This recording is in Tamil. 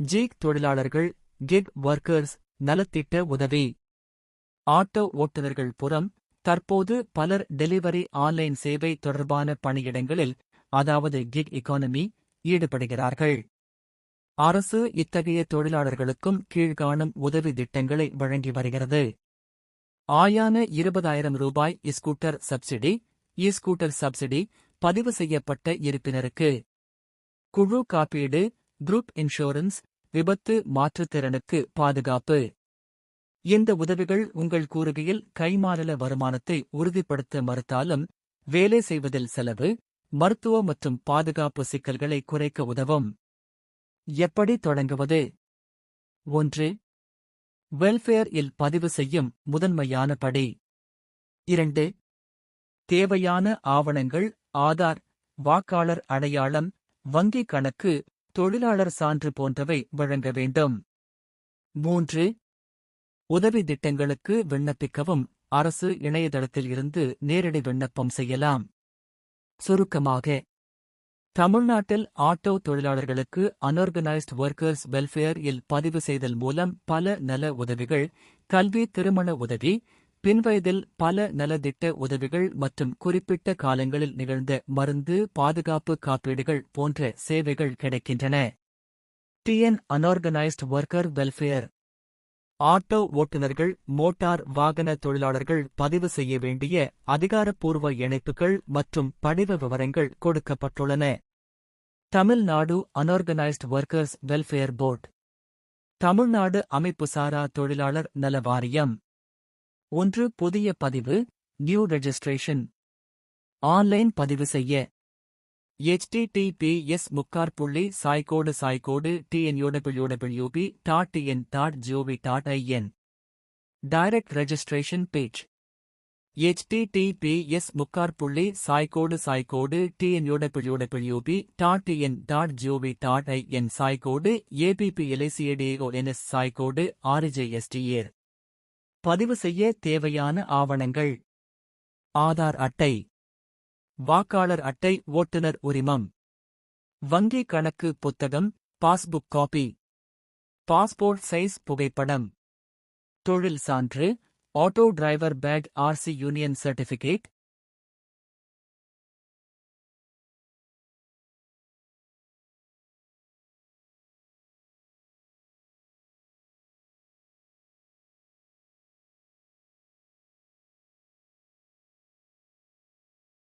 ஜீக் தொழிலாளர்கள் கிக் ஒர்க்கர்ஸ் நலத்திட்ட உதவி. ஆட்டோ ஓட்டுநர்கள் புறம், தற்போது பலர் டெலிவரி ஆன்லைன் சேவை தொடர்பான பணியிடங்களில், அதாவது கிக் எகானமி, ஈடுபடுகிறார்கள். அரசு இத்தகைய தொழிலாளர்களுக்கும் கீழ்காணும் உதவி திட்டங்களை வழங்கி வருகிறது. ஆயான 20,000 ரூபாய் ஸ்கூட்டர் சப்சிடி. ஸ்கூட்டர் சப்சிடி பதிவு செய்யப்பட்ட இருப்பினருக்கு. குழு காப்பீடு, குரூப் இன்சூரன்ஸ், விபத்து மாற்றுத்திறனுக்கு பாதுகாப்பு. இந்த உதவிகள் உங்கள் கூறுகையில் கைமாநில வருமானத்தை உறுதிப்படுத்த மறுத்தாலும், வேலை செய்வதில் செலவு, மருத்துவ மற்றும் பாதுகாப்பு சிக்கல்களை குறைக்க உதவும். எப்படி தொடங்குவது? 1. வெல்ஃபேர் இல் பதிவு செய்யும் முதன்மையான படி. 2. தேவையான ஆவணங்கள் ஆதார், வாக்காளர் அடையாளம், வங்கிக் கணக்கு, தொழிலாளர் சான்று போன்றவை வழங்க வேண்டும். 3. உதவி திட்டங்களுக்கு விண்ணப்பிக்கவும் அரசு இணையதளத்தில் இருந்து நேரடி விண்ணப்பம் செய்யலாம். சுருக்கமாக, தமிழ்நாட்டில் ஆட்டோ தொழிலாளர்களுக்கு அன்ஆர்கனைஸ்ட் ஒர்க்கர்ஸ் வெல்ஃபேர் இல் பதிவு செய்தல் மூலம் பல நல உதவிகள், கல்வி, திருமண உதவி, பின்வயதில் பல நலத்திட்ட உதவிகள் மற்றும் குறிப்பிட்ட காலங்களில் நிகழ்ந்த மருந்து பாதுகாப்பு காப்பீடுகள் போன்ற சேவைகள் கிடைக்கின்றன. TN unorganised worker welfare. Auto ஓட்டுநர்கள், மோட்டார் வாகன தொழிலாளர்கள் பதிவு செய்ய வேண்டிய அதிகாரப்பூர்வ இணைப்புகள் மற்றும் படிவ விவரங்கள் கொடுக்கப்பட்டுள்ளன. Tamil Nadu unorganised workers welfare board. Tamil Nadu அமைப்புசாரா தொழிலாளர் நல வாரியம். 1. புதிய பதிவு, நியூ ரெஜிஸ்ட்ரேஷன். ஆன்லைன் பதிவு செய்ய https://tnowp.tn.gov.in. Direct registration page. https://tnowp.tn.gov.in/ABPLACADONS/RJSTR. பதிவு செய்ய தேவையான ஆவணங்கள்: ஆதார் அட்டை, வாக்காளர் அட்டை, ஓட்டுநர் உரிமம், வங்கி கணக்கு புத்தகம், பாஸ்புக் காப்பி, பாஸ்போர்ட் சைஸ் புகைப்படம், தொழில் சான்று, auto driver badge RC union certificate,